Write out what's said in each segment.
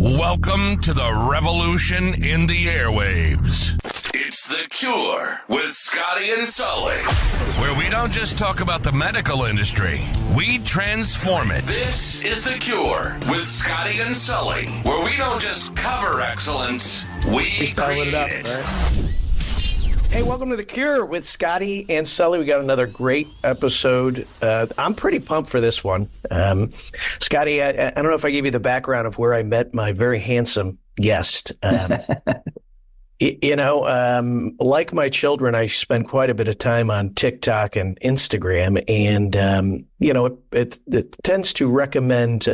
Welcome to the revolution in the airwaves. It's The Cure with Scotty and Sully, where we don't just talk about the medical industry, we transform it. This is The Cure with Scotty and Sully, where we don't just cover excellence, we create it. Hey, welcome to The Cure with Scotty and Sully. We got another great episode. I'm pretty pumped for this one. Scotty, I don't know if I gave you the background of where I met my very handsome guest. Like my children, I spend quite a bit of time on TikTok and Instagram, and, it tends to recommend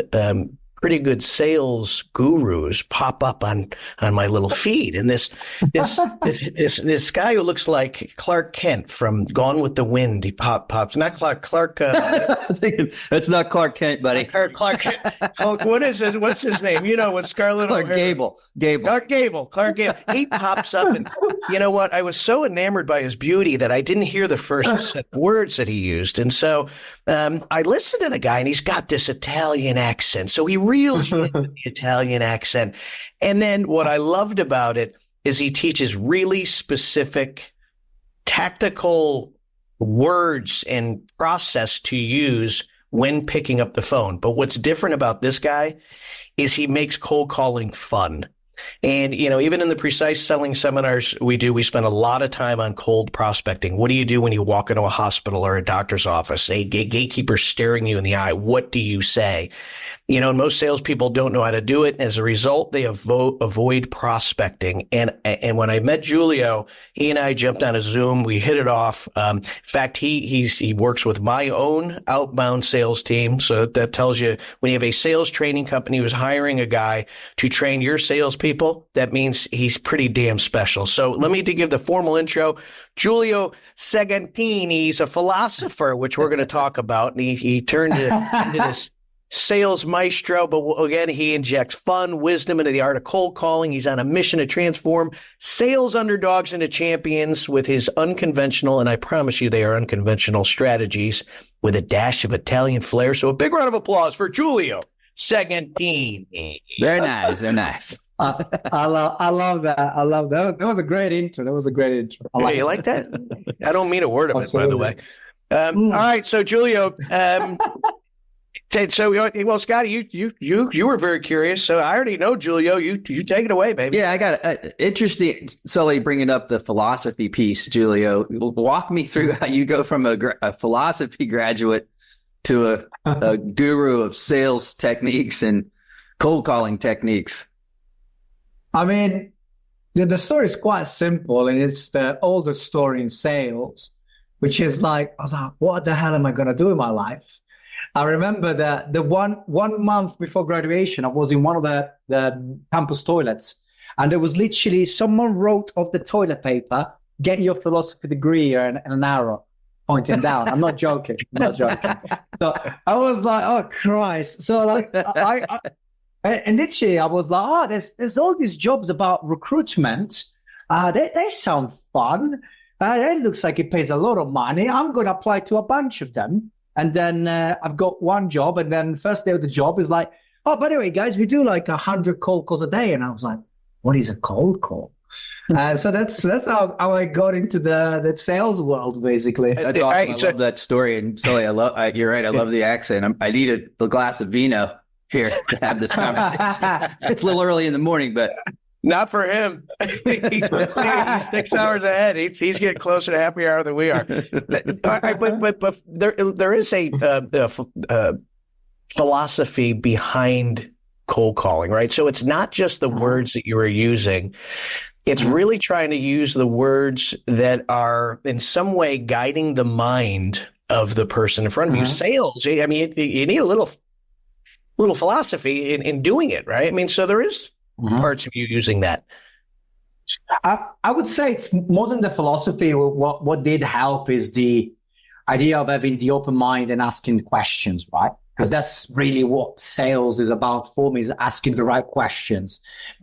pretty good sales gurus pop up on my little feed. And this guy who looks like Clark Kent from Gone with the Wind, he pops. Not Clark. That's not Clark Kent, buddy. Clark Kent. What is his? What's his name? You know, with Scarlett Clark O'Hara. Gable. Clark Gable. He pops up, and you know what? I was so enamored by his beauty that I didn't hear the first set of words that he used. And so I listened to the guy, and he's got this Italian accent. So he reels you into the Italian accent. And then what I loved about it is he teaches really specific tactical words and process to use when picking up the phone. But what's different about this guy is he makes cold calling fun. And, even in the precise selling seminars we spend a lot of time on cold prospecting. What do you do when you walk into a hospital or a doctor's office? A gatekeeper staring you in the eye. What do you say? And most salespeople don't know how to do it. As a result, they avoid prospecting. And when I met Giulio, he and I jumped on a Zoom. We hit it off. In fact, he works with my own outbound sales team. So that tells you when you have a sales training company who's hiring a guy to train your salespeople, that means he's pretty damn special. So let me give the formal intro. Giulio Segantini, he's a philosopher, which we're going to talk about. And he turned into this sales maestro, but again, he injects fun, wisdom into the art of cold calling. He's on a mission to transform sales underdogs into champions with his unconventional, and I promise you they are unconventional strategies with a dash of Italian flair. So a big round of applause for Giulio Segantini. Very nice. I love that. That was a great intro. Hey, you like that? I don't mean a word of it, by the way. All right, so Giulio, well, Scotty, you were very curious, so I already know, Giulio. You take it away, baby. Yeah, I got interesting. Sully bringing up the philosophy piece. Giulio, walk me through how you go from a philosophy graduate to a guru of sales techniques and cold calling techniques. I mean, the story is quite simple, and it's the oldest story in sales, which is like, I was like, what the hell am I going to do in my life? I remember that the one month before graduation, I was in one of the campus toilets, and there was literally someone wrote off the toilet paper, "Get your philosophy degree," and an arrow pointing down. I'm not joking. So I was like, oh Christ. So like and literally I was like, oh, there's all these jobs about recruitment. They sound fun. It looks like it pays a lot of money. I'm going to apply to a bunch of them. And then I've got one job, and then first day of the job is like, oh, by the way, guys, we do like 100 cold calls a day. And I was like, what is a cold call? So that's how I got into the sales world, basically. That's awesome. I love that story. And Sully, you're right. I love the accent. I need a glass of vino here to have this conversation. It's a little early in the morning, but not for him. He's 6 hours ahead. He's getting closer to happy hour than we are. But there is a philosophy behind cold calling, right? So it's not just the words that you are using. It's really trying to use the words that are in some way guiding the mind of the person in front of you. Sales, I mean, you need a little philosophy in doing it, right? I mean, so there is parts of you using that. I would say it's more than the philosophy. What did help is the idea of having the open mind and asking questions, right? Because that's really what sales is about for me, is asking the right questions.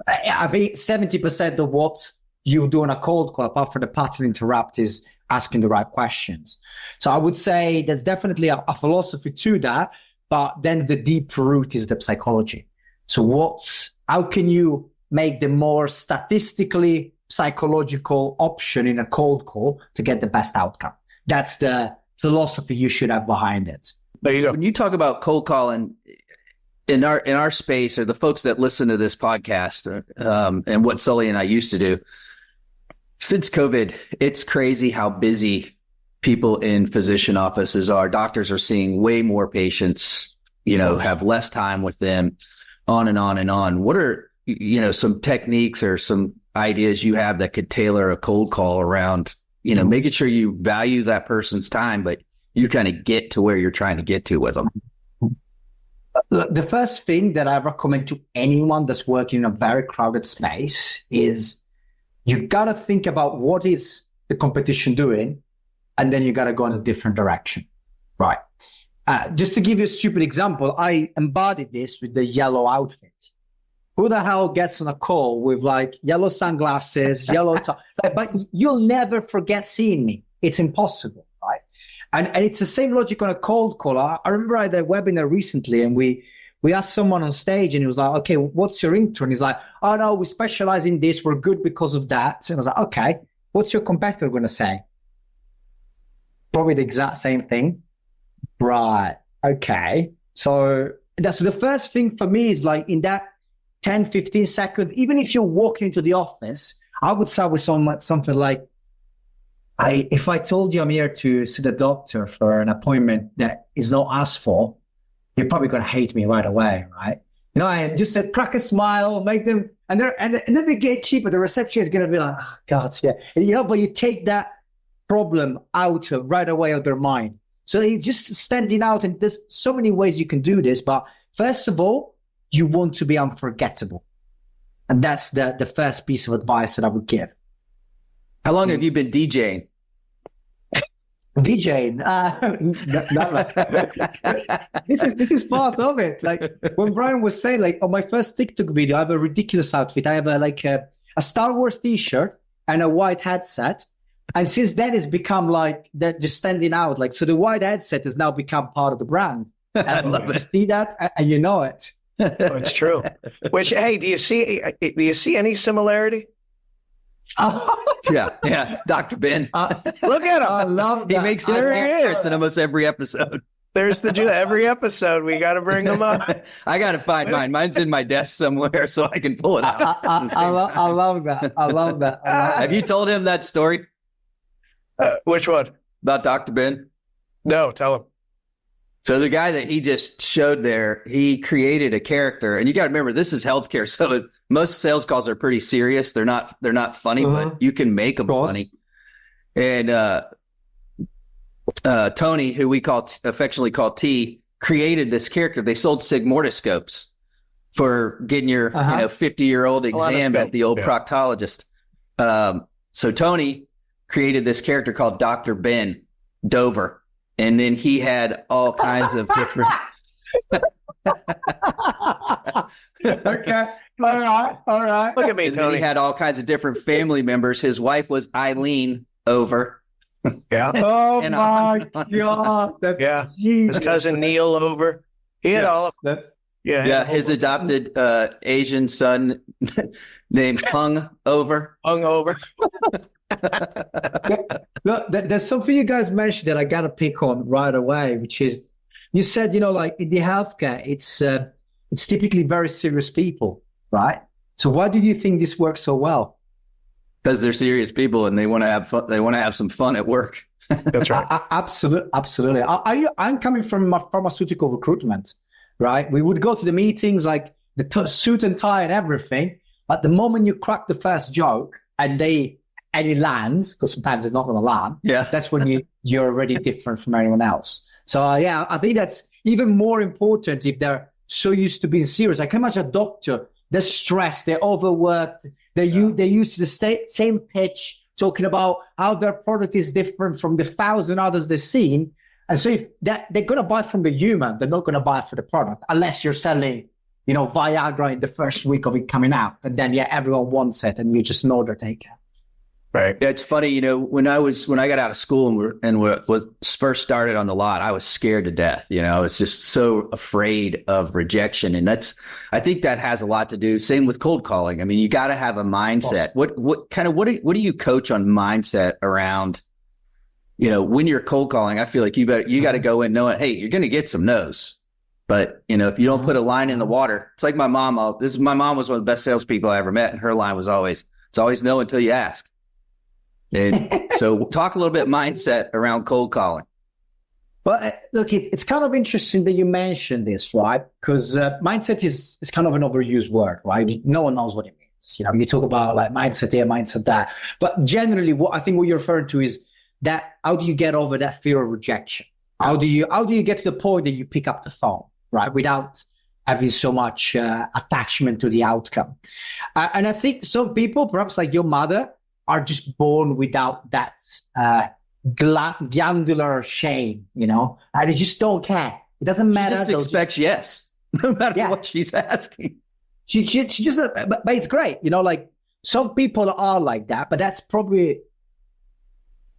I think 70% of what you do on a cold call, apart from the pattern interrupt, is asking the right questions. So I would say there's definitely a philosophy to that, but then the deep root is the psychology. So how can you make the more statistically psychological option in a cold call to get the best outcome? That's the philosophy you should have behind it. There you go. When you talk about cold calling in our space, or the folks that listen to this podcast, and what Sully and I used to do, since COVID, it's crazy how busy people in physician offices are. Doctors are seeing way more patients, have less time with them, on and on and on. What are, some techniques or some ideas you have that could tailor a cold call around, making sure you value that person's time, but you kind of get to where you're trying to get to with them? The first thing that I recommend to anyone that's working in a very crowded space is you got to think about what is the competition doing, and then you got to go in a different direction, right? Just to give you a stupid example, I embodied this with the yellow outfit. Who the hell gets on a call with like yellow sunglasses, yellow top? But you'll never forget seeing me. It's impossible, right? And it's the same logic on a cold call. I remember I had a webinar recently, and we asked someone on stage, and he was like, okay, what's your intro? And he's like, oh no, we specialize in this. We're good because of that. And I was like, okay, what's your competitor going to say? Probably the exact same thing. Right. Okay. So that's the first thing for me is like in that 10, 15 seconds, even if you're walking into the office, I would start with something like, if I told you I'm here to see the doctor for an appointment that is not asked for, you're probably going to hate me right away, right? And just crack a smile, make them, and then the gatekeeper, the receptionist is going to be like, oh, God, yeah. And, but you take that problem out right away of their mind. So it's just standing out, and there's so many ways you can do this. But first of all, you want to be unforgettable. And that's the first piece of advice that I would give. How long have you been DJing? DJing? This is part of it. Like when Brian was saying, like on my first TikTok video, I have a ridiculous outfit. I have a Star Wars t-shirt and a white headset. And since then, it's become like that, just standing out. Like, so the white headset has now become part of the brand. I love it. See that, and you know it. Oh, it's true. Which, hey, do you see any similarity? Yeah. Dr. Ben. Look at him. I love that. He makes it appearance in almost every episode. There's every episode we got to bring him up. I got to find mine. Mine's in my desk somewhere so I can pull it out. I love that. I love that. Have you told him that story? Which one? About Dr. Ben? No, tell him. So the guy that he just showed there, he created a character, and you got to remember, this is healthcare. So most sales calls are pretty serious. They're not funny, but you can make them funny. And Tony, who we affectionately call T, created this character. They sold sigmortoscopes for getting your 50-year-old exam at the old proctologist. So Tony created this character called Dr. Ben Dover. And then he had all kinds of different. Okay. All right. Look at me, And Tony. then he had all kinds of different family members. His wife was Eileen Over. Yeah. Oh And my God. Yeah. His cousin Neil over. He had all of them. Yeah. His adopted Asian son named Hung Over. Hung over. Look, there's something you guys mentioned that I got to pick on right away, which is you said, like in the healthcare, it's typically very serious people, right? So why did you think this works so well? Because they're serious people and they want to have fun. They want to have some fun at work. That's right. Absolutely. I'm coming from pharmaceutical recruitment, right? We would go to the meetings like the suit and tie and everything. But the moment you crack the first joke and it lands, because sometimes it's not going to land. Yeah. That's when you're already different from anyone else. So I think that's even more important if they're so used to being serious. I can imagine a doctor, they're stressed, they're overworked, they're used to the same pitch, talking about how their product is different from the 1,000 others they've seen. And so if they're going to buy from the human, they're not going to buy for the product unless you're selling, Viagra in the first week of it coming out. And then, everyone wants it and you just know they're taking. Right. Yeah, it's funny, you know, when I got out of school and was first started on the lot, I was scared to death. You know, I was just so afraid of rejection. And I think that has a lot to do. Same with cold calling. I mean, you got to have a mindset. What do you coach on mindset around, you know, when you're cold calling? I feel like you got to go in knowing, hey, you're going to get some no's. But, you know, if you don't put a line in the water, it's like my mom. My mom was one of the best salespeople I ever met. And her line was it's always no until you ask. And so talk a little bit mindset around cold calling. Well, look, it's kind of interesting that you mentioned this, right? Because mindset is kind of an overused word, right? No one knows what it means. You know, you talk about like mindset here, mindset that. But generally, what you're referring to is that how do you get over that fear of rejection? How do you get to the point that you pick up the phone, right? Without having so much attachment to the outcome. And I think some people, perhaps like your mother, are just born without that glandular shame, you know, and they just don't care. It doesn't matter. She just expects yes, no matter what she's asking. She just, but it's great, you know, like some people are like that, but that's probably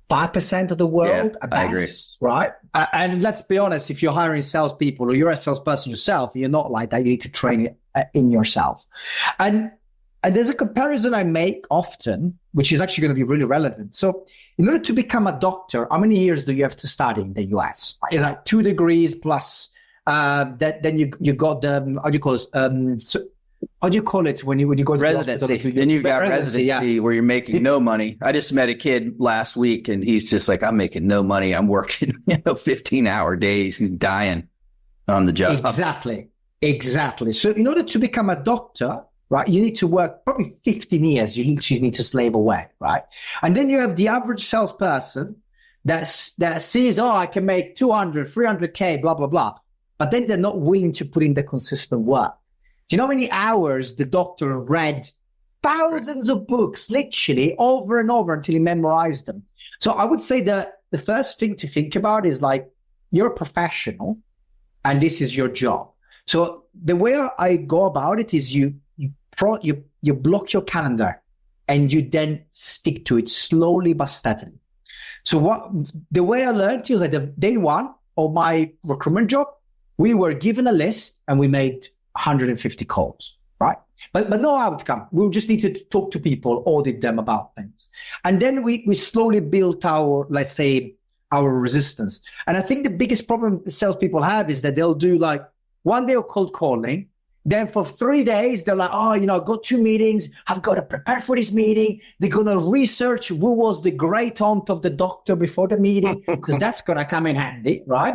5% of the world. Yeah, I agree. Right? And let's be honest, if you're hiring salespeople or you're a salesperson yourself, you're not like that. You need to train it in yourself. And there's a comparison I make often, which is actually going to be really relevant. So in order to become a doctor, how many years do you have to study in the US? It's like 2 degrees plus then you got the, how do you call it when you go to residency? The then you've got residency where you're making no money. I just met a kid last week and he's just like, I'm making no money. I'm working 15-hour days. He's dying on the job. Exactly. So in order to become a doctor, right, you need to work probably 15 years. You need to slave away, right? And then you have the average salesperson that sees, I can make 200, 300K, blah, blah, blah. But then they're not willing to put in the consistent work. Do you know how many hours the doctor read thousands of books, literally over and over until he memorized them? So I would say that the first thing to think about is like, you're a professional and this is your job. So the way I go about it is you block your calendar and you then stick to it slowly but steadily. So the way I learned is like the day one of my recruitment job, we were given a list and we made 150 calls, right? But no outcome. We just need to talk to people, audit them about things. And then we slowly built our, let's say, our resistance. And I think the biggest problem salespeople have is that they'll do like one day of cold calling. Then for 3 days, they're like, I got 2 meetings. I've got to prepare for this meeting. They're going to research who was the great aunt of the doctor before the meeting, because that's going to come in handy, right?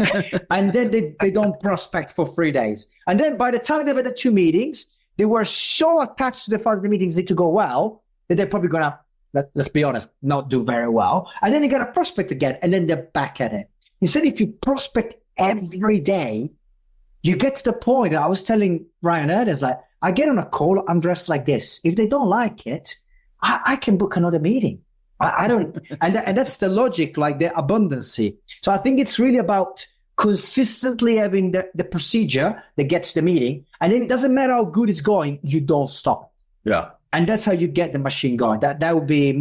And then they don't prospect for 3 days. And then by the time they've had the 2 meetings, they were so attached to the fact that the meetings need to go well that they're probably going to, let's be honest, not do very well. And then they got to prospect again, and then they're back at it. Instead, if you prospect every day, you get to the point that I was telling Ryan earlier, like, I get on a call, I'm dressed like this. If they don't like it, I can book another meeting. I don't, and that's the logic, like the abundancy. So I think it's really about consistently having the procedure that gets the meeting. And then it doesn't matter how good it's going, you don't stop it. Yeah. And that's how you get the machine going. That would be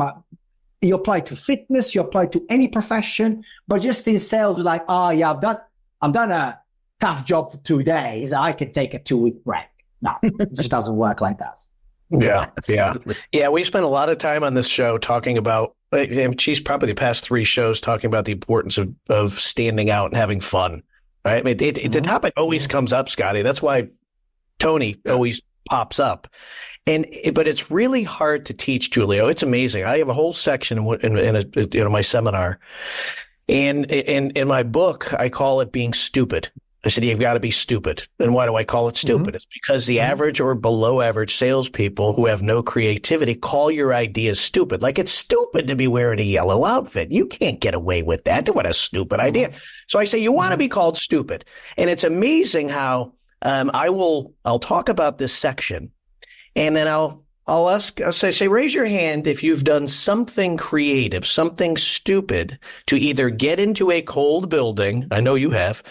you apply to fitness, you apply to any profession, but just in sales, you're like, I've done a tough job for 2 days, I can take a 2-week break. No, it just doesn't work like that. Yeah. We spent a lot of time on this show talking about, geez, probably the past 3 shows talking about the importance of standing out and having fun. Right? I mean, the topic always comes up, Scotty. That's why Tony always pops up. But it's really hard to teach, Giulio. It's amazing. I have a whole section in my seminar, and in my book, I call it being stupid. I said, you've got to be stupid. And why do I call it stupid? Mm-hmm. It's because the average or below average salespeople who have no creativity call your ideas stupid. Like, it's stupid to be wearing a yellow outfit. You can't get away with that. What a stupid idea. So I say, you want to be called stupid. And it's amazing how I'll talk about this section, and then I'll say, raise your hand if you've done something creative, something stupid to either get into a cold building, I know you have,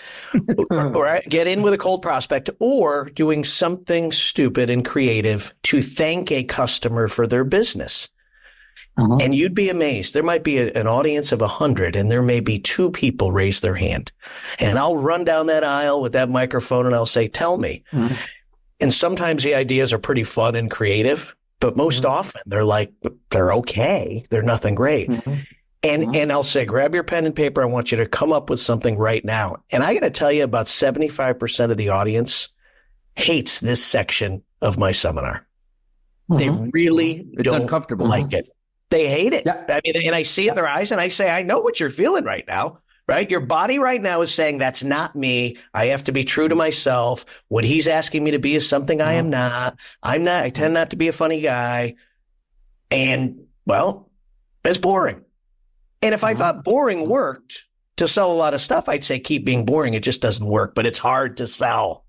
or get in with a cold prospect, or doing something stupid and creative to thank a customer for their business. And you'd be amazed. There might be an audience of 100 and there may be 2 people raise their hand. And I'll run down that aisle with that microphone and I'll say, tell me. And sometimes the ideas are pretty fun and creative, but most often they're okay. They're nothing great. And I'll say, grab your pen and paper. I want you to come up with something right now. And I got to tell you, about 75% of the audience hates this section of my seminar. They really don't uncomfortable. like it. They hate it. Yeah. I mean, and I see it in their eyes and I say, I know what you're feeling right now, right? Your body right now is saying, that's not me. I have to be true to myself. What he's asking me to be is something I am not. I tend not to be a funny guy. And well, it's boring. And if I thought boring worked to sell a lot of stuff, I'd say keep being boring. It just doesn't work, but it's hard to sell.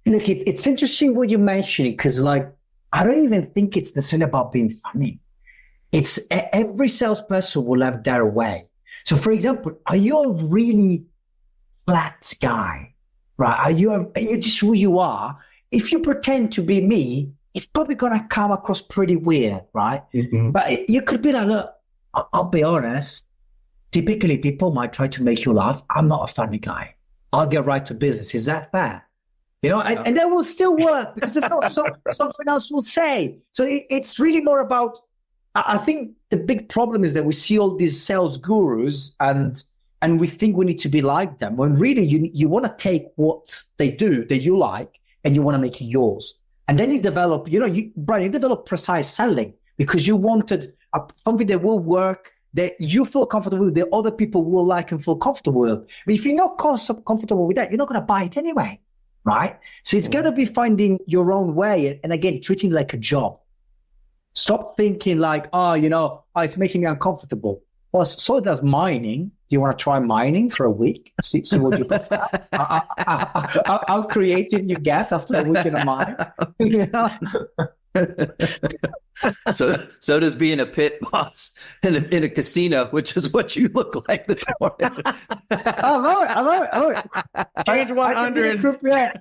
Look, it's interesting what you're mentioning, because I don't even think it's necessarily about being funny. It's every salesperson will have their way. So, for example, are you a really flat guy, right? Are you just who you are? If you pretend to be me, it's probably going to come across pretty weird, right? But you could be like, look, I'll be honest. Typically, people might try to make you laugh. I'm not a funny guy. I'll get right to business. Is that fair? And that will still work because there's not something else will say. So it's really more about, I think the big problem is that we see all these sales gurus and we think we need to be like them, when really you want to take what they do that you like and you want to make it yours. And then you develop, Brian, you develop precise selling because you wanted something that will work, that you feel comfortable with, that other people will like and feel comfortable with. But if you're not comfortable with that, you're not going to buy it anyway. Right? So it's got to be finding your own way. And again, treating it like a job. Stop thinking like, it's making me uncomfortable. Well, so does mining. Do you want to try mining for a week? See what you prefer. How creative you get after a week in a mine. So does being a pit boss in a casino, which is what you look like this morning. I love it. Change 100.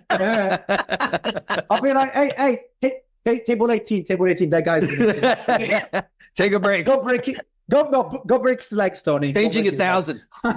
I'll be like, hey, table 18, that guy's Take a break. Go break it. Go break his legs, Tony. Changing 1,000. All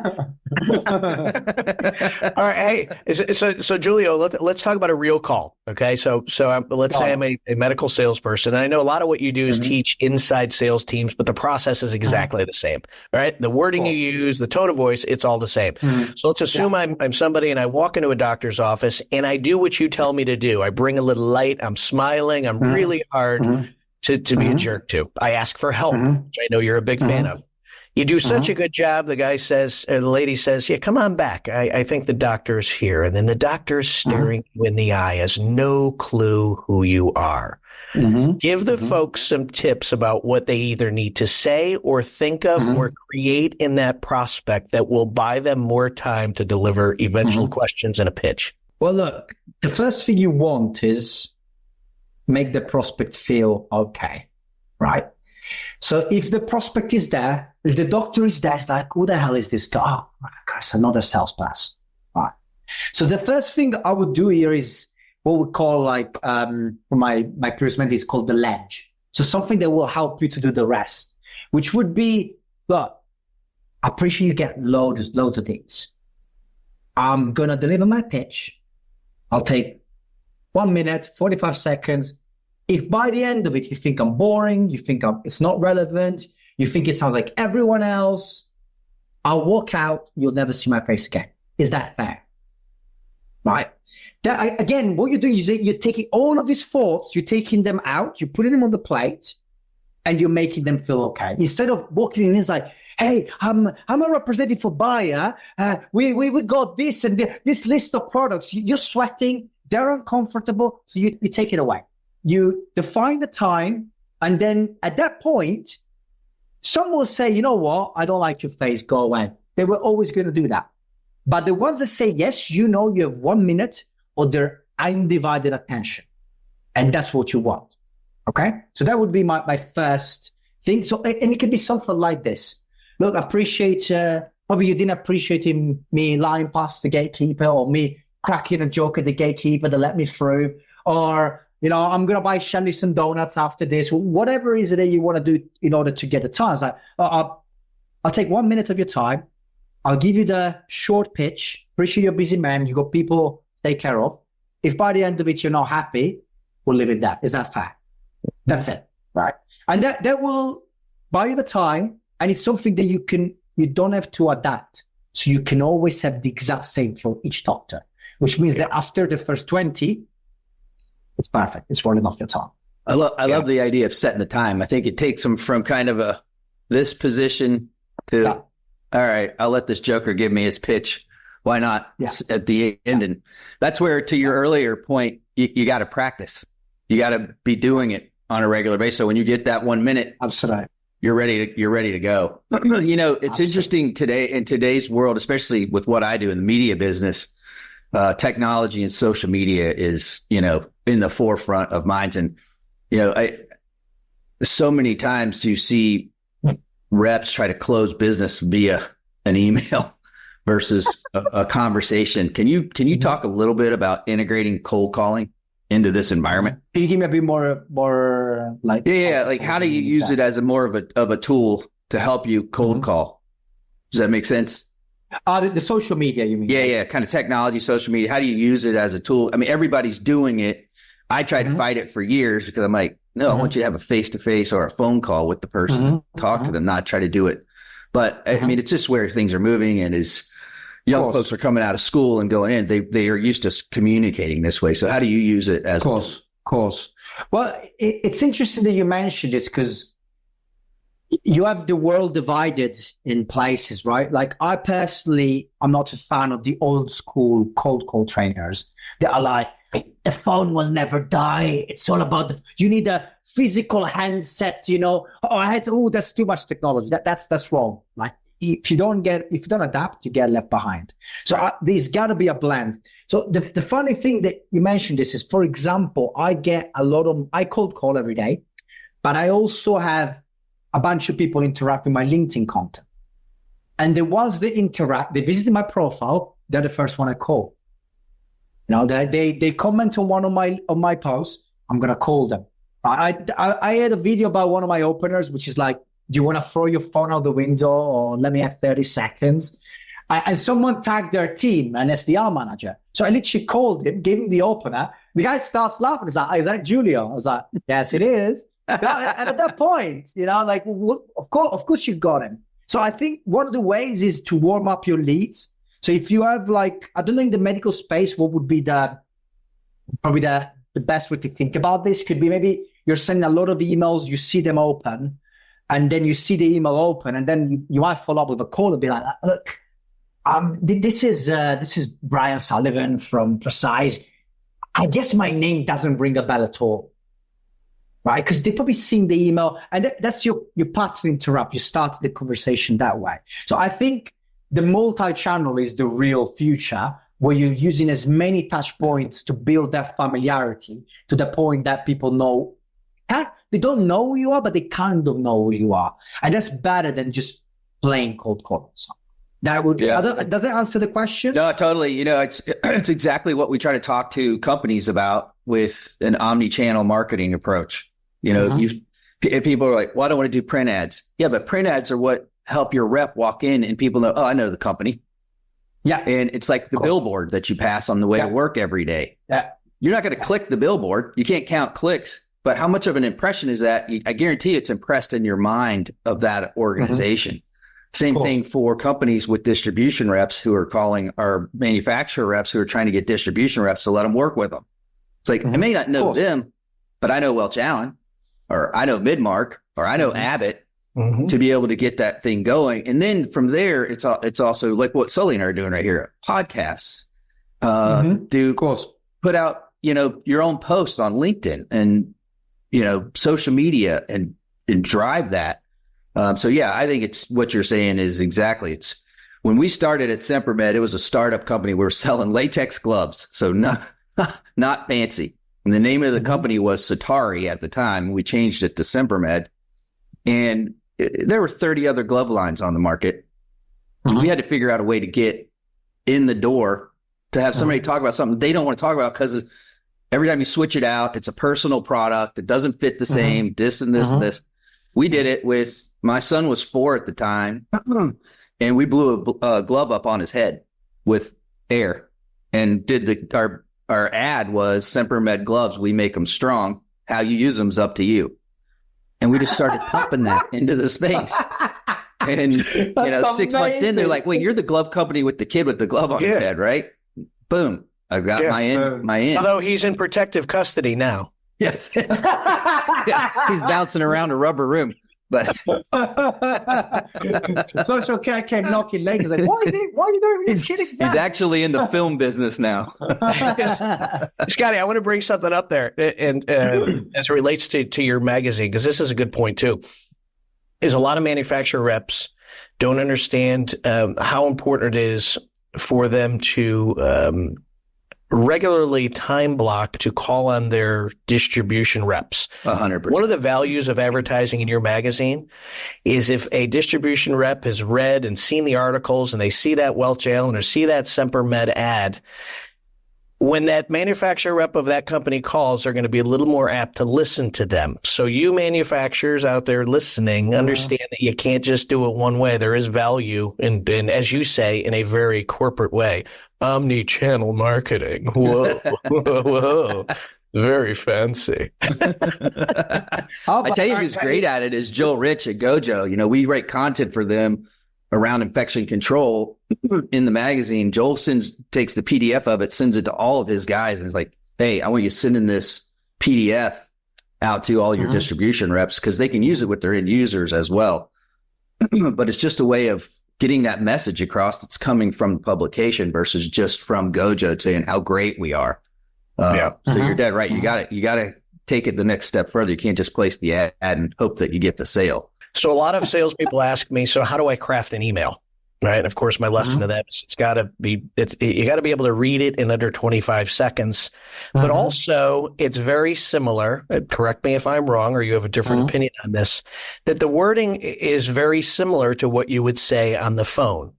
right. Hey, so Giulio, let's talk about a real call. Okay. So let's say I'm a medical salesperson, and I know a lot of what you do is teach inside sales teams, but the process is exactly the same. All right. The wording you use, the tone of voice, it's all the same. So let's assume I'm somebody and I walk into a doctor's office and I do what you tell me to do. I bring a little light. I'm smiling. I'm really hard to be a jerk to. I ask for help, which I know you're a big fan of. You do such a good job. The guy says, or the lady says, yeah, come on back. I think the doctor's here. And then the doctor's staring you in the eye, has no clue who you are. Give the folks some tips about what they either need to say or think of or create in that prospect that will buy them more time to deliver eventual questions and a pitch. Well, look, the first thing you want is make the prospect feel okay, right? So if the prospect is there, if the doctor is there, it's like, who the hell is this guy? Oh, it's another salesperson, right? So the first thing I would do here is what we call my previous mentor is called the ledge. So something that will help you to do the rest, which would be, look, I appreciate you get loads of things. I'm going to deliver my pitch. I'll take 1 minute, 45 seconds. If by the end of it, you think I'm boring, you think it's not relevant, you think it sounds like everyone else, I'll walk out. You'll never see my face again. Is that fair? Right? Again, what you're doing is you're taking all of these thoughts, you're taking them out, you're putting them on the plate, and you're making them feel okay. Instead of walking in, it's like, hey, I'm a representative for buyer. We got this and this list of products. You're sweating. They're uncomfortable. So you take it away. You define the time. And then at that point, some will say, you know what? I don't like your face. Go away. They were always going to do that. But the ones that say, yes, you know, you have 1 minute or their undivided attention. And that's what you want. Okay. So that would be my first thing. So, and it can be something like this. Look, I appreciate, probably you didn't appreciate me lying past the gatekeeper or me cracking a joke at the gatekeeper that let me through. Or I'm going to buy Shelly some donuts after this. Whatever it is that you want to do in order to get the time. It's like, I'll take 1 minute of your time. I'll give you the short pitch. Appreciate you're a busy man. You got people to take care of. If by the end of it, you're not happy, we'll leave it that. Is that fair? That's it. Right. And that will buy you the time. And it's something that you don't have to adapt. So you can always have the exact same for each doctor, which means that after the first 20, it's perfect. It's rolling off your tongue. I love the idea of setting the time. I think it takes them from kind of this position to, all right, I'll let this joker give me his pitch. Why not at the end? And that's where, to your earlier point, you got to practice. You got to be doing it on a regular basis. So when you get that 1 minute, absolutely, you're ready to go. It's interesting today in today's world, especially with what I do in the media business. Technology and social media is, in the forefront of minds. And, so many times you see reps try to close business via an email versus a conversation. Can you talk a little bit about integrating cold calling into this environment? Can you give me a bit more like? Yeah. Like, how do you use it as more of a tool to help you cold call? Does that make sense? The social media, you mean? Yeah. Kind of technology, social media. How do you use it as a tool? I mean, everybody's doing it. I tried to fight it for years because I'm like, no, I want you to have a face-to-face or a phone call with the person, talk to them, not try to do it. But I mean, it's just where things are moving. And as young folks are coming out of school and going in, they are used to communicating this way. So how do you use it as Of course. Well, it's interesting that you mentioned this because you have the world divided in places, right? Like I personally, I'm not a fan of the old school cold call trainers that are like, the phone will never die. It's all about you need a physical handset, that's too much technology. That's wrong. Like if you don't adapt, you get left behind. So there's got to be a blend. So the funny thing that you mentioned this is, for example, I cold call every day, but I also have a bunch of people interact with my LinkedIn content. And the ones they visit my profile, they're the first one I call. They comment on one of my posts, I'm gonna call them. I had a video about one of my openers, which is like, do you want to throw your phone out the window or let me have 30 seconds? And someone tagged their team, an SDR manager. So I literally called him, gave him the opener. The guy starts laughing. He's like, is that Giulio? I was like, yes, it is. And at that point, of course you got him. So I think one of the ways is to warm up your leads. So if you have I don't know, in the medical space, what would be probably the best way to think about this could be maybe you're sending a lot of emails, you see them open, and then you see the email open, and then you might follow up with a call and be like, look, this is Brian Sullivan from Precise. I guess my name doesn't ring a bell at all. Right? Because they're probably seeing the email, and that's your path to interrupt. You start the conversation that way. So I think the multi-channel is the real future, where you're using as many touch points to build that familiarity to the point that people know. They don't know who you are, but they kind of know who you are. And that's better than just plain cold calls. That would does that answer the question? No, totally. It's exactly what we try to talk to companies about with an omni-channel marketing approach. People are like, well, I don't want to do print ads. Yeah, but print ads are what help your rep walk in and people know, oh, I know the company. Yeah. And it's like the billboard that you pass on the way to work every day. Yeah. You're not going to click the billboard. You can't count clicks, but how much of an impression is that? I guarantee it's impressed in your mind of that organization. Same thing for companies with distribution reps who are calling our manufacturer reps who are trying to get distribution reps to let them work with them. It's like, I may not know them, but I know Welch Allen, or I know Midmark, or I know Abbott. To be able to get that thing going. And then from there, it's also like what Sully and I are doing right here, podcasts, put out, your own post on LinkedIn and, social media and drive that. I think it's what you're saying is exactly. It's when we started at Sempermed, it was a startup company. We were selling latex gloves. So not fancy. And the name of the company was Satari at the time. We changed it to Sempermed. And there were 30 other glove lines on the market. We had to figure out a way to get in the door to have somebody talk about something they don't want to talk about because every time you switch it out, it's a personal product. It doesn't fit the same, this and this and this. We did it with, my son was 4 at the time, and we blew a glove up on his head with air and did our ad was Sempermed gloves. We make them strong. How you use them is up to you. And we just started pumping that into the space. And, you know, 6 months in, they're like, wait, you're the glove company with the kid with the glove on his head, right? Boom. I've got my in. Although he's in protective custody now. Yes. Yeah, he's bouncing around a rubber room. But social care came knocking legs. Like, why are you doing this kid exam? He's actually in the film business now. Scotty, I want to bring something up there, and as it relates to your magazine, because this is a good point too. Is a lot of manufacturer reps don't understand how important it is for them to regularly time block to call on their distribution reps. 100%. One of the values of advertising in your magazine is if a distribution rep has read and seen the articles and they see that Welch Allen or see that Sempermed ad, when that manufacturer rep of that company calls, they're going to be a little more apt to listen to them. So you manufacturers out there listening, understand that you can't just do it one way. There is value in, as you say, in a very corporate way. Omni-channel marketing. Whoa, whoa. Very fancy. I tell you who's great at it is Joe Rich at Gojo. You know, we write content for them around infection control in the magazine. Joel takes the PDF of it, sends it to all of his guys, and is like, hey, I want you sending this PDF out to all your distribution reps because they can use it with their end users as well. But it's just a way of getting that message across that's coming from the publication versus just from Gojo saying how great we are. So you're dead right. You got to take it the next step further. You can't just place the ad and hope that you get the sale. So a lot of salespeople ask me, so how do I craft an email? Right. And of course, my lesson to that is you got to be able to read it in under 25 seconds. But also, it's very similar. Correct me if I'm wrong, or you have a different opinion on this, that the wording is very similar to what you would say on the phone.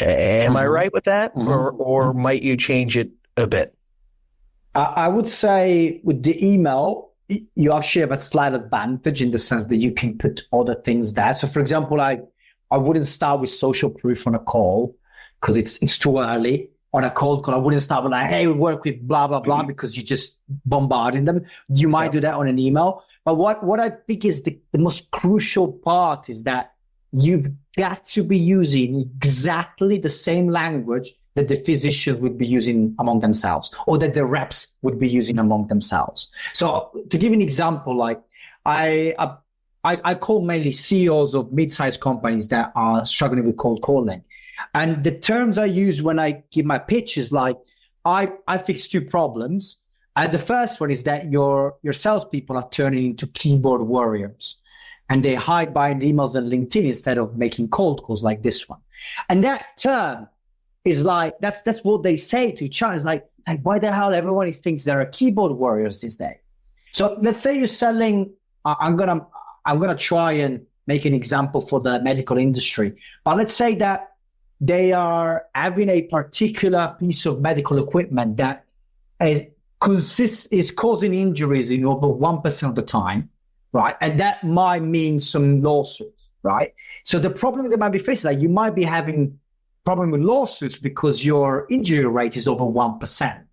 Am I right with that? Or might you change it a bit? I would say with the email, you actually have a slight advantage in the sense that you can put other things there. So, for example, I wouldn't start with social proof on a call because it's too early. On a cold call, I wouldn't start with like, hey, we work with blah, blah, blah, because you're just bombarding them. You might do that on an email. But what I think is the most crucial part is that you've got to be using exactly the same language that the physicians would be using among themselves, or that the reps would be using among themselves. So to give an example, like I call mainly CEOs of mid-sized companies that are struggling with cold calling. And the terms I use when I give my pitch is like, I fix 2 problems. And the first one is that your salespeople are turning into keyboard warriors. And they hide behind emails and LinkedIn instead of making cold calls like this one. And that term is like, that's what they say to each other. It's like why the hell everyone thinks they're keyboard warriors these days? So let's say you're selling, I'm gonna try and make an example for the medical industry. But let's say that they are having a particular piece of medical equipment that is causing injuries in over 1% of the time, right? And that might mean some lawsuits, right? So the problem that might be facing, like you might be having problem with lawsuits because your injury rate is over 1%.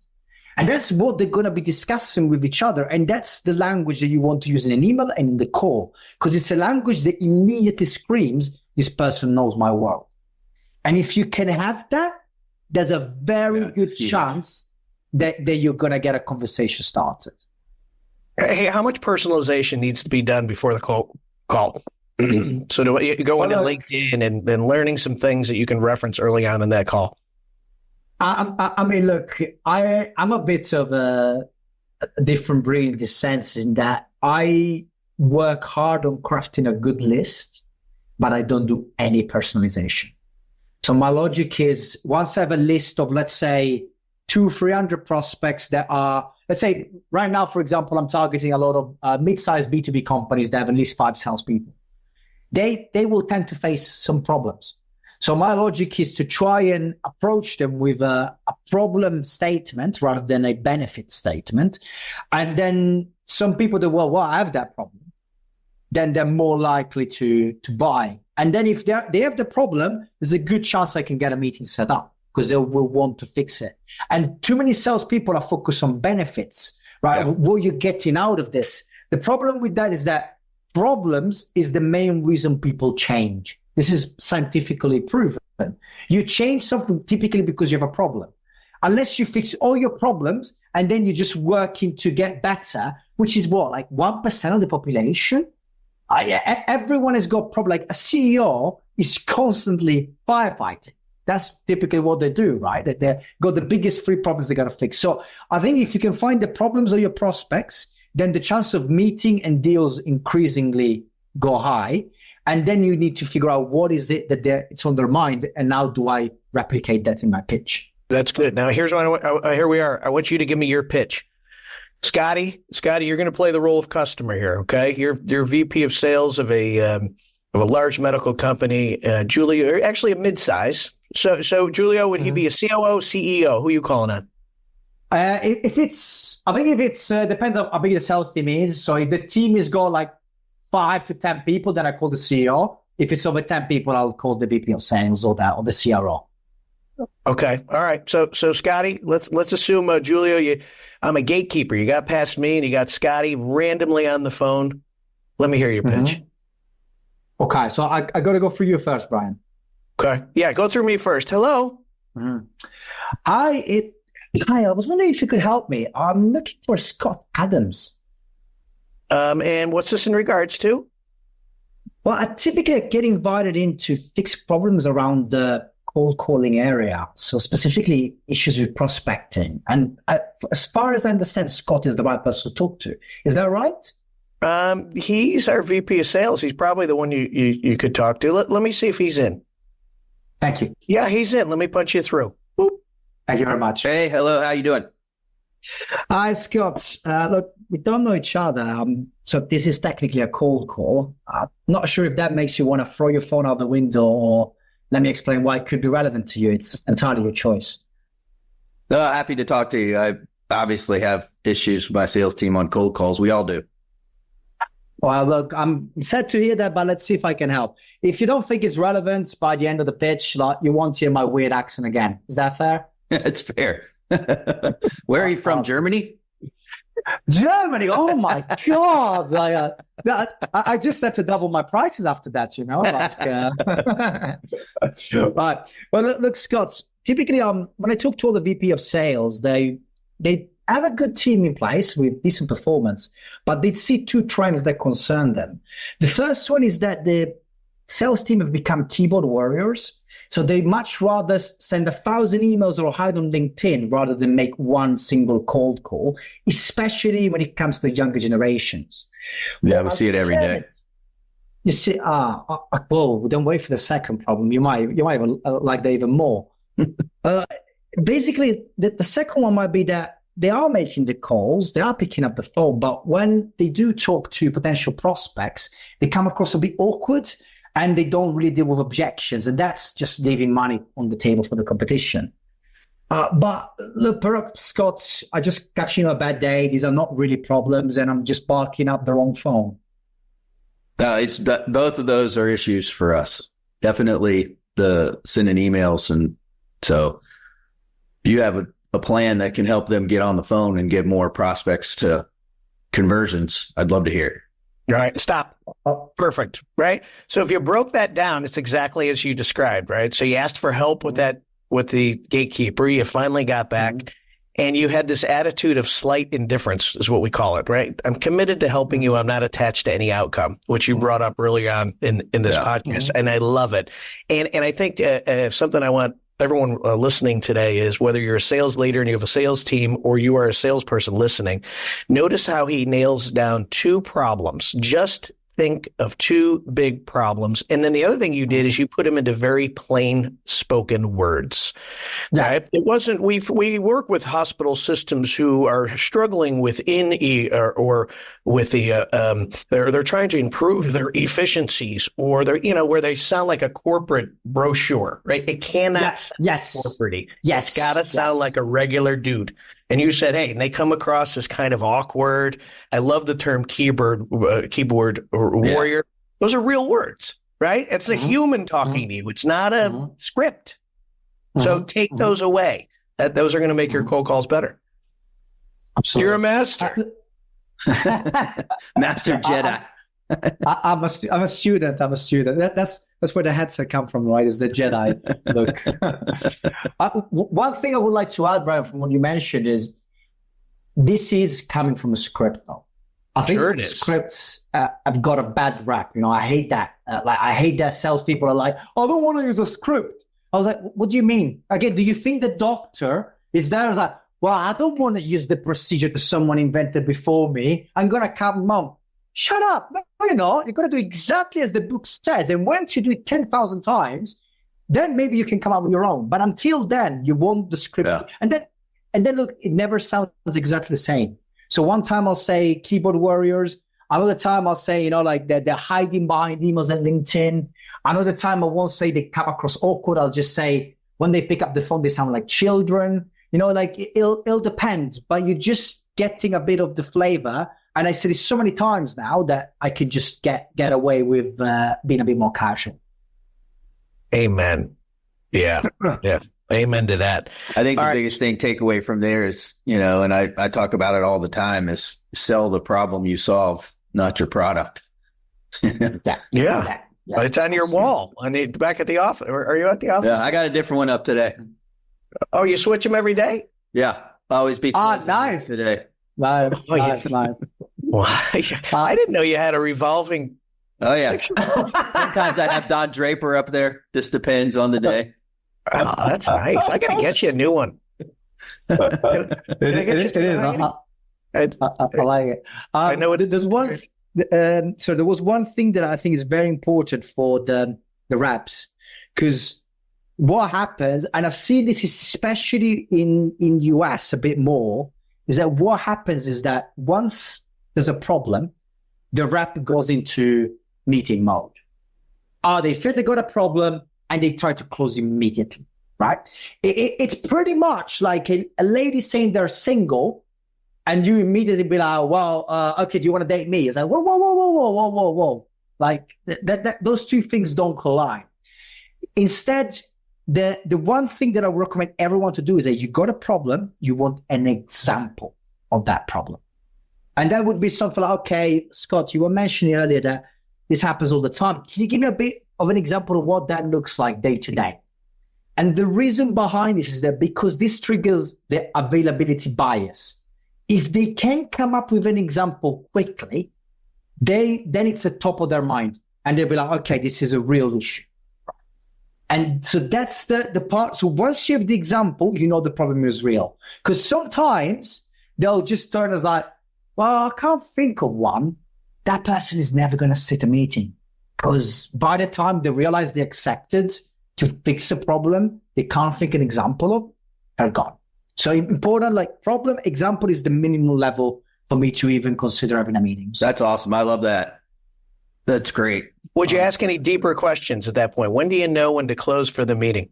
And that's what they're going to be discussing with each other. And that's the language that you want to use in an email and in the call, because it's a language that immediately screams, this person knows my world. And if you can have that, there's a very good chance that you're going to get a conversation started. Hey, how much personalization needs to be done before the call? So do you go into LinkedIn and then learning some things that you can reference early on in that call? I mean, look, I'm a bit of a different breed in this sense, in that I work hard on crafting a good list, but I don't do any personalization. So my logic is, once I have a list of, let's say, 200-300 prospects that are, let's say right now, for example, I'm targeting a lot of mid-sized B2B companies that have at least 5 salespeople. They will tend to face some problems. So my logic is to try and approach them with a problem statement rather than a benefit statement. And then some people that, well, I have that problem. Then they're more likely to buy. And then if they have the problem, there's a good chance I can get a meeting set up because they will want to fix it. And too many salespeople are focused on benefits, right? Yeah. What you're getting out of this. The problem with that is that problems is the main reason people change. This is scientifically proven. You change something typically because you have a problem. Unless you fix all your problems and then you're just working to get better, which is what, like 1% of the population? Everyone has got problems. Like a CEO is constantly firefighting. That's typically what they do, right? That they've got the biggest three problems they got to fix. So I think if you can find the problems of your prospects, then the chance of meeting and deals increasingly go high. And then you need to figure out what is it that it's on their mind, and how do I replicate that in my pitch? That's good. Now here's what here we are. I want you to give me your pitch. Scotty, you're going to play the role of customer here, okay? You're VP of sales of a large medical company. Giulio, actually a mid-size. So Giulio, would he be a COO, CEO? Who are you calling on? I think if it's depends on how big the sales team is. So if the team is got like 5 to 10 people, then I call the CEO. If it's over 10 people, I'll call the VP of sales or the CRO. Okay. All right. So Scotty, let's assume Giulio, I'm a gatekeeper. You got past me and you got Scotty randomly on the phone. Let me hear your pitch. Okay. So I got to go through you first, Brian. Okay. Yeah. Go through me first. Hello. Hi. I was wondering if you could help me. I'm looking for Scott Adams. And what's this in regards to? Well, I typically get invited in to fix problems around the cold calling area. So specifically issues with prospecting. And as far as I understand, Scott is the right person to talk to. Is that right? He's our VP of sales. He's probably the one you could talk to. Let me see if he's in. Thank you. Yeah, he's in. Let me punch you through. Boop. Thank you very much. Hey, hello. How you doing? Hi, Scott. Look, we don't know each other. So this is technically a cold call. I'm not sure if that makes you want to throw your phone out the window, or let me explain why it could be relevant to you. It's entirely your choice. No, happy to talk to you. I obviously have issues with my sales team on cold calls. We all do. Well, look, I'm sad to hear that, but let's see if I can help. If you don't think it's relevant by the end of the pitch, like, you won't hear my weird accent again. Is that fair? It's fair. Where are you from? Germany? Germany. Oh my God. I just had to double my prices after that, you know. But look, Scott, typically when I talk to all the VP of sales, they have a good team in place with decent performance, but they see two trends that concern them. The first one is that the sales team have become keyboard warriors. So they much rather send 1,000 emails or hide on LinkedIn rather than make one single cold call, especially when it comes to the younger generations. Yeah, we see it every day. You see, well, don't wait for the second problem. You might even like that even more. Basically, the second one might be that they are making the calls, they are picking up the phone, but when they do talk to potential prospects, they come across a bit awkward. And they don't really deal with objections. And that's just leaving money on the table for the competition. But look, perhaps, Scott, I just catching a bad day. These are not really problems. And I'm just barking up the wrong phone. No, it's both of those are issues for us. Definitely the sending emails. And so if you have a plan that can help them get on the phone and get more prospects to conversions, I'd love to hear it. All right, stop. Oh, perfect. Right. So if you broke that down, it's exactly as you described, right? So you asked for help with the gatekeeper. You finally got back and you had this attitude of slight indifference is what we call it, right? I'm committed to helping you. I'm not attached to any outcome, which you brought up early on in this podcast. And I love it. And I think something I want everyone listening today is whether you're a sales leader and you have a sales team or you are a salesperson listening, notice how he nails down two problems. Just think of two big problems. And then the other thing you did is you put them into very plain spoken words. Right? It wasn't, we work with hospital systems who are struggling within or with the, they're trying to improve their efficiencies, or they're, where they sound like a corporate brochure, right? It cannot sound corporate-y. Yes. It's got to sound like a regular dude. And you said, hey, and they come across as kind of awkward. I love the term keyboard warrior. Those are real words, right? It's a human talking to you. It's not a script. So take those away. Those are going to make your cold calls better. Absolutely. You're a master. Master Jedi. I'm a student. That's where the headset come from, right? Is the Jedi look. One thing I would like to add, Brian, from what you mentioned is this is coming from a script now. I think scripts have got a bad rap. I hate that. I hate that salespeople are like, I don't want to use a script. I was like, what do you mean? Again, do you think the doctor is there? I was like, well, I don't want to use the procedure that someone invented before me. I'm going to come, Mom. Shut up. No, you're not. You're going to do exactly as the book says. And once you do it 10,000 times, then maybe you can come up with your own. But until then, you want the script. Yeah. And then look, it never sounds exactly the same. So one time I'll say keyboard warriors. Another time I'll say, like they're hiding behind emails and LinkedIn. Another time I won't say they come across awkward. I'll just say when they pick up the phone, they sound like children. It'll depend. But you're just getting a bit of the flavor. And I said it so many times now that I could just get away with being a bit more casual. Amen. Yeah. Yeah. Amen to that. I think the biggest thing takeaway from there is, and I talk about it all the time, is sell the problem you solve, not your product. Yeah. It's on your wall. Back at the office. Are you at the office? Yeah, I got a different one up today. Oh, you switch them every day? Yeah. Always be nice today. Nice. Well, I didn't know you had a revolving. Oh, yeah. Sometimes I have Don Draper up there. Just depends on the day. Oh, that's nice. I got to get you a new one. It is. I like it. I know it. There's one. So there was one thing that I think is very important for the reps, because what happens, and I've seen this especially in US a bit more, is that what happens is that once there's a problem, the rep goes into meeting mode. They said they got a problem and they try to close immediately, right? It's pretty much like a lady saying they're single and you immediately be like, well, okay, do you want to date me? It's like, whoa. Like those two things don't collide. Instead, the one thing that I recommend everyone to do is that you got a problem, you want an example of that problem. And that would be something like, okay, Scott, you were mentioning earlier that this happens all the time. Can you give me a bit of an example of what that looks like day to day? And the reason behind this is that because this triggers the availability bias. If they can come up with an example quickly, then it's at top of their mind. And they'll be like, okay, this is a real issue. And so that's the part. So once you have the example, the problem is real. Because sometimes they'll just turn as like, well, I can't think of one. That person is never going to sit a meeting. Because by the time they realize they accepted to fix a problem they can't think an example of, they're gone. So important, like problem, example is the minimum level for me to even consider having a meeting. So, that's awesome. I love that. That's great. Would you ask any deeper questions at that point? When do you know when to close for the meeting?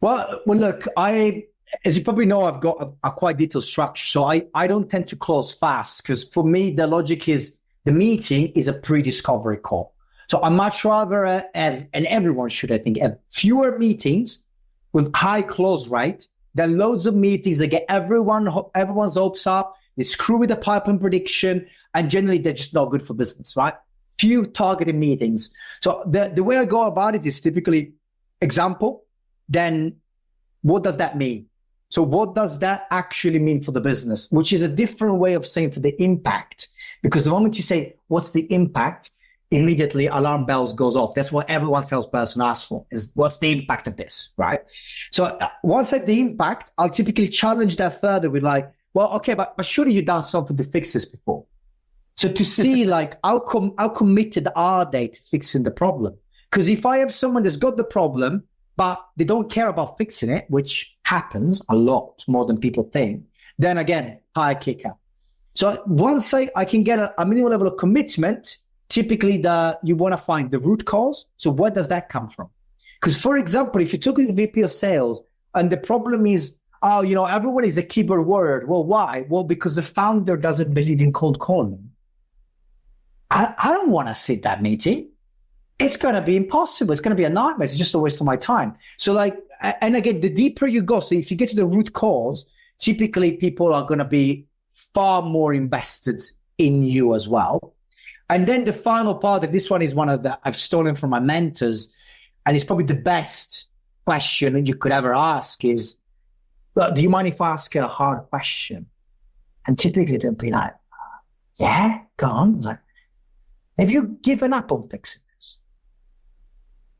Well, look, as you probably know, I've got a quite detailed structure. So I don't tend to close fast because for me, the logic is the meeting is a pre-discovery call. So I much rather have, and everyone should, I think, have fewer meetings with high close rate than loads of meetings that get everyone's hopes up. They screw with the pipeline prediction, and generally they're just not good for business, right? Few targeted meetings. So the way I go about it is typically example, then what does that mean? So what does that actually mean for the business? Which is a different way of saying for the impact. Because the moment you say, what's the impact? Immediately alarm bells goes off. That's what every salesperson asks for, is what's the impact of this, right? So once I have the impact, I'll typically challenge that further with like, well, okay, but surely you've done something to fix this before. So to see like how committed are they to fixing the problem? Because if I have someone that's got the problem, but they don't care about fixing it, which happens a lot more than people think, then again, tire kicker. So once I can get a minimal level of commitment, typically you want to find the root cause. So where does that come from? Because for example, if you took a VP of sales and the problem is, everyone is a keyboard warrior. Well, why? Well, because the founder doesn't believe in cold calling. I don't want to sit that meeting. It's going to be impossible. It's going to be a nightmare. It's just a waste of my time. So and again, the deeper you go, so if you get to the root cause, typically people are going to be far more invested in you as well. And then the final part, this one is one of I've stolen from my mentors, and it's probably the best question that you could ever ask is, well, do you mind if I ask a hard question? And typically they'll be like, yeah, go on. Like, have you given up on fixing this?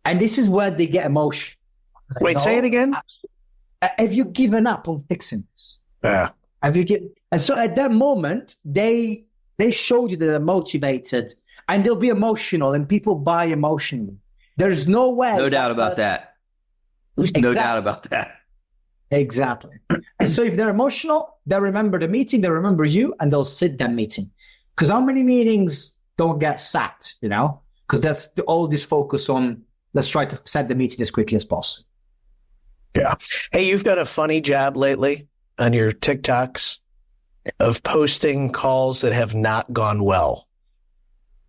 And this is where they get emotional. Like, wait, say it again. Have you given up on fixing this? Yeah. Have you And so at that moment, they showed you that they're motivated, and they'll be emotional, and people buy emotionally. There's no way. No doubt about that. No doubt about that. Exactly. And so if they're emotional, they'll remember the meeting, they'll remember you, and they'll sit that meeting. Because how many meetings don't get sat, Because that's all this focus on, let's try to set the meeting as quickly as possible. Yeah. Hey, you've done a funny job lately on your TikToks of posting calls that have not gone well,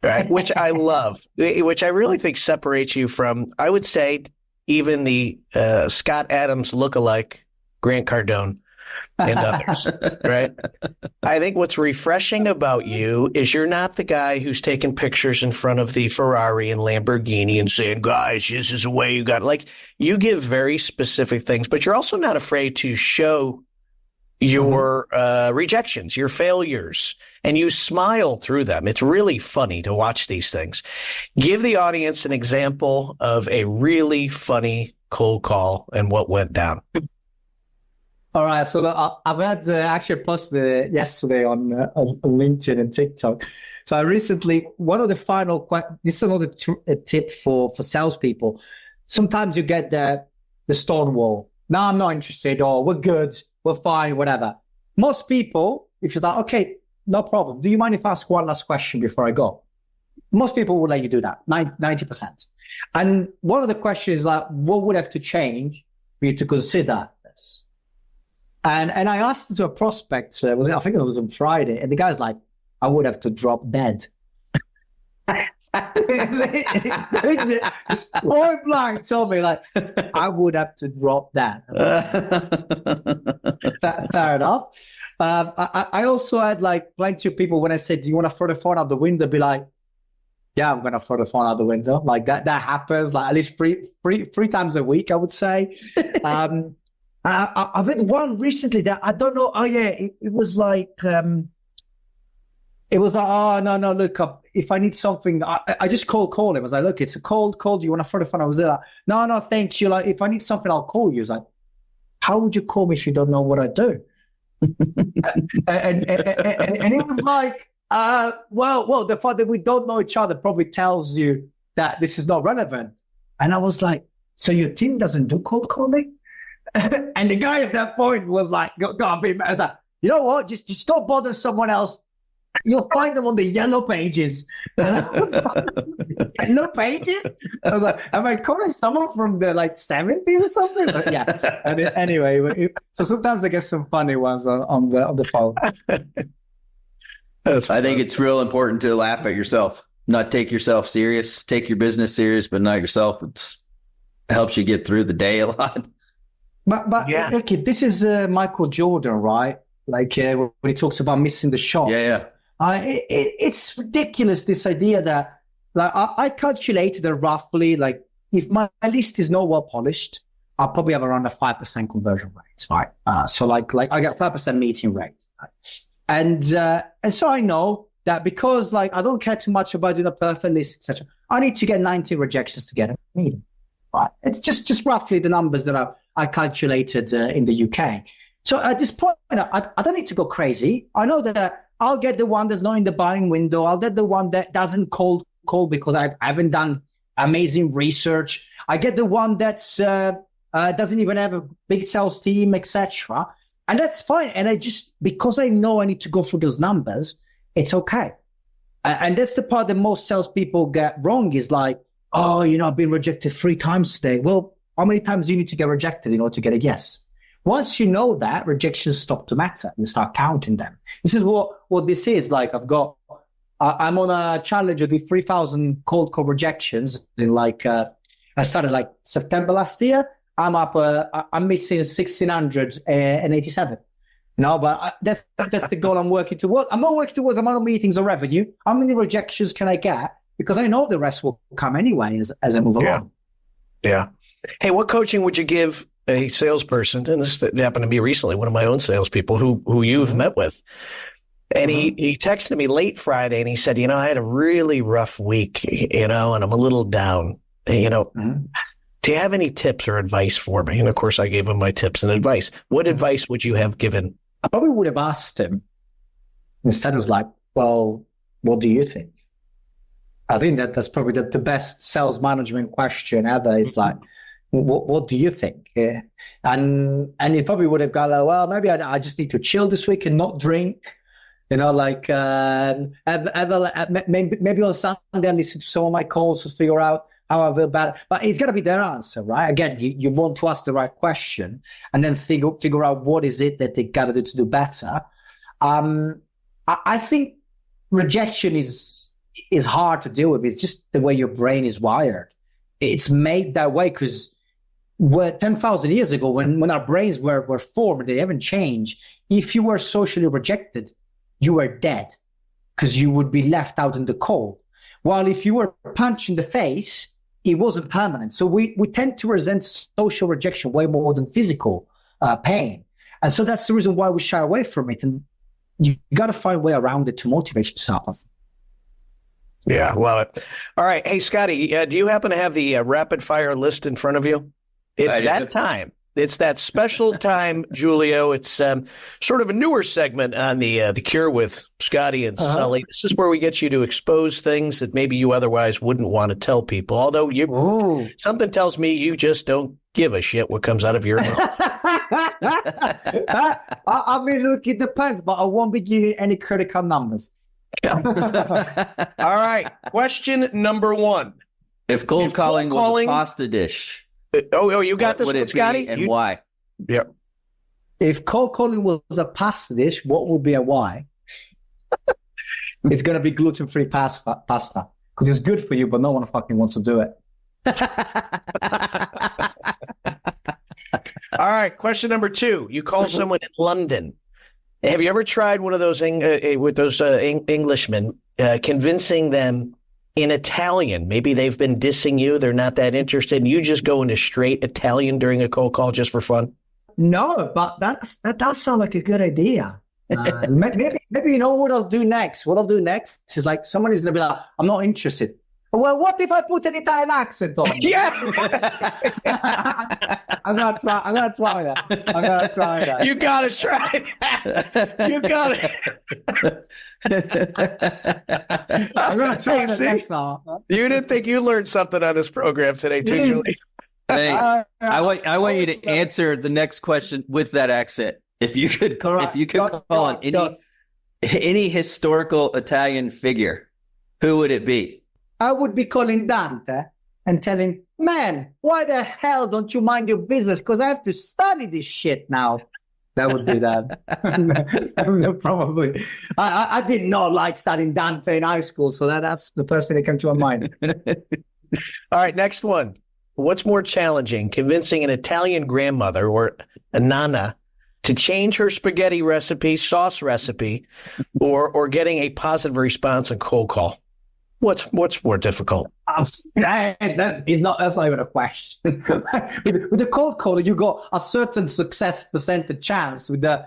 right? Which I love, which I really think separates you from, I would say, even the Scott Adams lookalike Grant Cardone and others, right? I think what's refreshing about you is you're not the guy who's taking pictures in front of the Ferrari and Lamborghini and saying, guys, this is the way you got it. Like, you give very specific things, but you're also not afraid to show your rejections, your failures, and you smile through them. It's really funny to watch these things. Give the audience an example of a really funny cold call and what went down. All right, so I've had actually posted yesterday on LinkedIn and TikTok. So I recently, one of the final, this is another tip for salespeople. Sometimes you get the stone wall. No, I'm not interested, or we're good, we're fine, whatever. Most people, if you're like, okay, no problem. Do you mind if I ask one last question before I go? Most people will let you do that, 90%. And one of the questions is like, what would have to change for you to consider this? And I asked it to a prospect, I think it was on Friday, and the guy's like, I would have to drop dead. Just point blank told me, like, I would have to drop that. Fair enough. I also had like plenty of people when I said, do you want to throw the phone out the window? Be like, yeah, I'm going to throw the phone out the window. Like that happens like at least three times a week, I would say. I've had one recently that I don't know. Oh yeah, it was like, oh no, look, if I need something, I just call him. I was like, look, it's a cold. Do you want to throw the phone? I was like, no, thank you. Like, if I need something, I'll call you. It's like, how would you call me if you don't know what I do? and it was like, well, the fact that we don't know each other probably tells you that this is not relevant. And I was like, so your team doesn't do cold calling? And the guy at that point was like, go on, be mad. I was like, you know what? Just don't bother someone else. You'll find them on the yellow pages. Yellow pages? I was like, am I calling someone from the like 70s or something? But yeah. And anyway, so sometimes I get some funny ones on the phone. I think it's real important to laugh at yourself, not take yourself serious. Take your business serious, but not yourself. It helps you get through the day a lot. But yeah. Okay, this is Michael Jordan, right? Like when he talks about missing the shots. Yeah. It's ridiculous, this idea that, like, I calculated that roughly, like, if my list is not well polished, I'll probably have around a 5% conversion rate, right? So like I get 5% meeting rate, right? And so I know that because, like, I don't care too much about doing a perfect list, etc. I need to get 90 rejections to get a meeting, right? It's just roughly the numbers that I calculated in the UK. So at this point, I don't need to go crazy. I know that I'll get the one that's not in the buying window. I'll get the one that doesn't cold call because I haven't done amazing research. I get the one that's doesn't even have a big sales team, etc. And that's fine. And because I know I need to go through those numbers, it's okay. And that's the part that most salespeople get wrong is like, oh, I've been rejected 3 times today. Well, how many times do you need to get rejected in order to get a yes? Once you know that, rejections stop to matter and start counting them. This is what this is. Like I'm on a challenge to do 3,000 cold call rejections in I started September last year. I'm up, I'm missing 1,687. But that's the goal I'm working towards. I'm not working towards amount of meetings or revenue. How many rejections can I get? Because I know the rest will come anyway as I move along. Yeah. Hey, what coaching would you give a salesperson? And this happened to me recently, one of my own salespeople who you've met with. And he texted me late Friday and he said, I had a really rough week, and I'm a little down. Do you have any tips or advice for me? And of course, I gave him my tips and advice. What advice would you have given? I probably would have asked him instead of well, what do you think? I think that's probably the best sales management question ever is what do you think? Yeah. And he probably would have gone well, maybe I just need to chill this week and not drink. Maybe on Sunday I listen to some of my calls to figure out how I feel about it. But it's got to be their answer, right? Again, you want to ask the right question and then figure out what is it that they got to do to do better. I think rejection is hard to deal with. It's just the way your brain is wired. It's made that way because 10,000 years ago, when our brains were formed, they haven't changed. If you were socially rejected, you were dead because you would be left out in the cold. While if you were punched in the face, it wasn't permanent. So we tend to resent social rejection way more than physical pain. And so that's the reason why we shy away from it. And you got to find a way around it to motivate yourself. Yeah, love it. All right. Hey, Scotty, do you happen to have the rapid fire list in front of you? It's that time. It's that special time, Giulio. It's sort of a newer segment on the Cure with Scotty and Sully. This is where we get you to expose things that maybe you otherwise wouldn't want to tell people. Although something tells me you just don't give a shit what comes out of your mouth. I mean, look, it depends, but I won't be giving any critical numbers. All right. Question number 1. If cold calling was a pasta dish. You got this one, Scotty? And why? Yeah. If cold calling was a pasta dish, what would be a why? It's going to be gluten-free pasta because it's good for you, but no one fucking wants to do it. All right. Question number 2. You call someone in London. Have you ever tried one of those with those Englishmen, convincing them in Italian? Maybe they've been dissing you. They're not that interested. And you just go into straight Italian during a cold call just for fun? No, but that does sound like a good idea. Maybe you know what I'll do next? What I'll do next is someone is going to be like, I'm not interested. Well, what if I put an Italian accent on? Yeah. I'm gonna try that. You gotta try that. You got it. I'm gonna try that next time. You didn't think you learned something on this program today, too, Julie? Hey, I want you to answer the next question with that accent. If you could call on any historical Italian figure, who would it be? I would be calling Dante and telling, man, why the hell don't you mind your business? Because I have to study this shit now. That would be that. Probably. I did not like studying Dante in high school, so that's the first thing that came to my mind. All right, next one. What's more challenging, convincing an Italian grandmother or a nana to change her spaghetti recipe, sauce recipe, or getting a positive response on cold call? What's more difficult? That's not even a question. with the cold caller, you got a certain success percentage chance. With the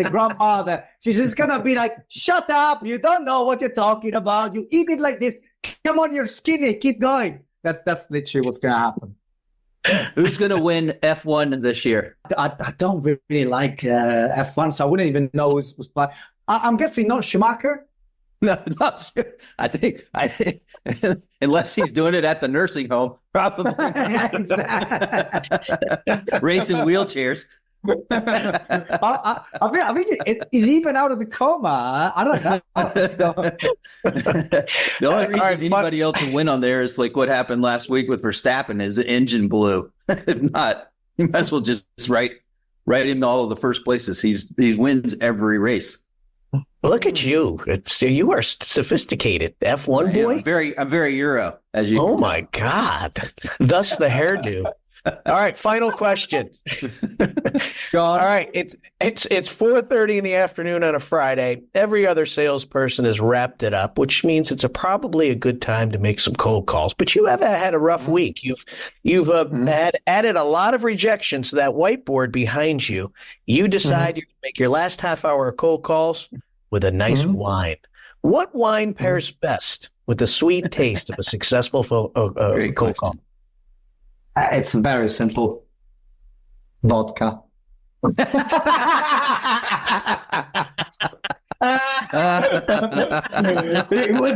grandmother, she's just gonna be like, "Shut up! You don't know what you're talking about. You eat it like this. Come on, you're skinny. Keep going." That's literally what's gonna happen. Who's gonna win F1 this year? I don't really like F1, so I wouldn't even know who's playing. I'm guessing not Schumacher. No, not sure. I think unless he's doing it at the nursing home, probably racing wheelchairs. I think he's even out of the coma. I don't know. The only reason anybody else will win on there is like what happened last week with Verstappen, is the engine blew. If not, you might as well just right in all of the first places. He wins every race. Look at you. You are sophisticated. F1 boy? I'm very Euro, as you. Oh, my God. Thus the hairdo. All right, final question. All right, it's 4:30 in the afternoon on a Friday. Every other salesperson has wrapped it up, which means it's probably a good time to make some cold calls. But you have had a rough week. You've had added a lot of rejections to that whiteboard behind you. You decide you're going to make your last half hour of cold calls with a nice wine. What wine pairs best with the sweet taste of a successful cold call? It's very simple. Vodka. Was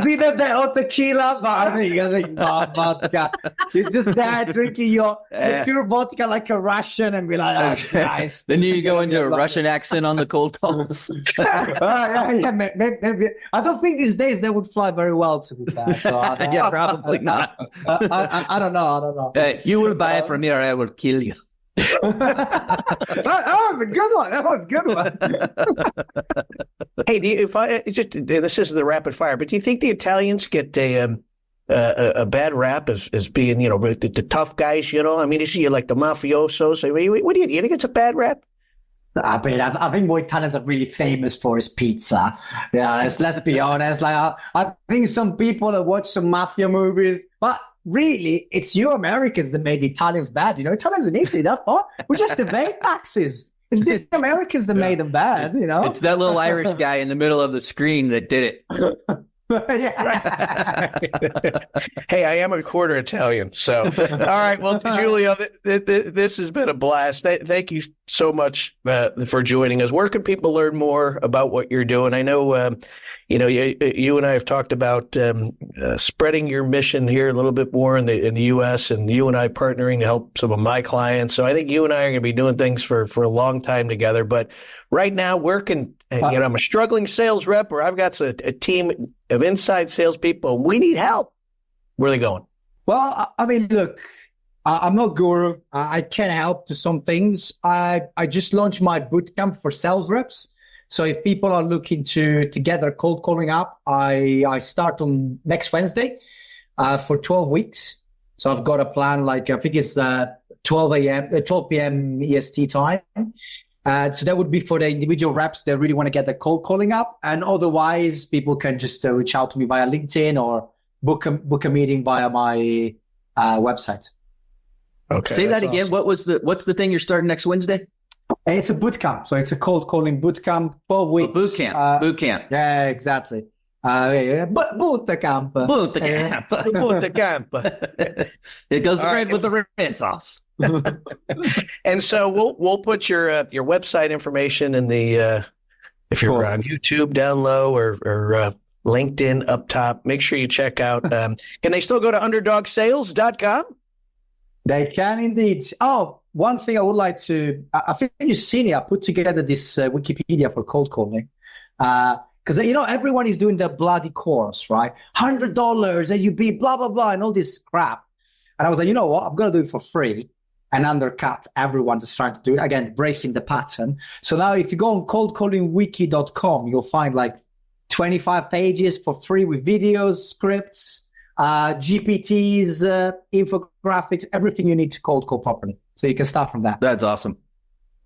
either that or tequila? But I think vodka. It's just that drinking your pure vodka like a Russian and be like, oh, nice. Then you go into a Russian accent on the cold calls. Maybe. I don't think these days they would fly very well, to be fair. So yeah, probably not. I don't know. You will buy it from here, I will kill you. That was a good one. That was a good one. Hey, this is the rapid fire, but do you think the Italians get a bad rap as being, the tough guys? I mean, is he like the mafiosos? I mean, what do you think? It's a bad rap? I think what Italians are really famous for is pizza. Let's be honest. Like, I think some people have watched some mafia movies, but really, it's you Americans that made the Italians bad. Italians in Italy, that's what. We just evade taxes. It's the Americans that made them bad, It's that little Irish guy in the middle of the screen that did it. Hey, I am a quarter Italian. So, all right. Well, Giulio, this has been a blast. Thank you so much for joining us. Where can people learn more about what you're doing? I know, you and I have talked about spreading your mission here a little bit more in the U.S. and you and I partnering to help some of my clients. So I think you and I are going to be doing things for a long time together. But right now, I'm a struggling sales rep, or I've got a team of inside salespeople. We need help. Where are they going? Well, I mean, look, I'm not guru. I can help to some things. I just launched my bootcamp for sales reps. So if people are looking to get their cold calling up, I start on next Wednesday for 12 weeks. So I've got a plan, I think it's 12 p.m. EST time. So that would be for the individual reps that really want to get the cold calling up. And otherwise, people can just reach out to me via LinkedIn or book a meeting via my website. Okay. Say that again. Awesome. What's the thing you're starting next Wednesday? It's a boot camp. So it's a cold calling boot camp, 12 weeks. Boot camp. Boot camp. Yeah, exactly. Boot camp. Boot camp. Boot camp. It goes right with the red sauce. And so we'll put your website information in the if you're on YouTube down low or LinkedIn up top. Make sure you check out. Can they still go to underdogsales.com? They can indeed. Oh, one thing I would like to, I think you've seen it. I put together this Wikipedia for cold calling. Because, everyone is doing the bloody course, right? $100 and you be blah, blah, blah, and all this crap. And I was like, you know what? I'm going to do it for free and undercut everyone that's trying to do it. Again, breaking the pattern. So now if you go on coldcallingwiki.com, you'll find 25 pages for free with videos, scripts, GPTs, infographics, everything you need to cold call properly. So you can start from that. That's awesome.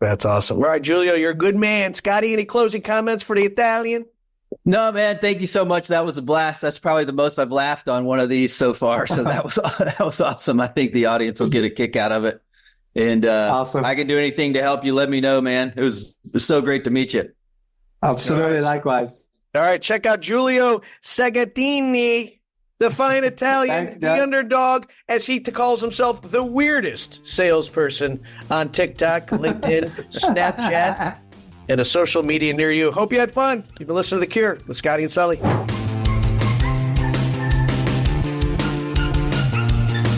That's awesome. All right, Giulio, you're a good man. Scotty, any closing comments for the Italian? No, man, thank you so much. That was a blast. That's probably the most I've laughed on one of these so far. So that was awesome. I think the audience will get a kick out of it. And awesome. If I can do anything to help you, let me know, man. It was so great to meet you. Absolutely. Likewise. All right, check out Giulio Segantini, the fine Italian, Thanks, the underdog, as he calls himself, the weirdest salesperson on TikTok, LinkedIn, Snapchat. and a social media near you. Hope you had fun. You've been listening to The Cure with Scotty and Sully.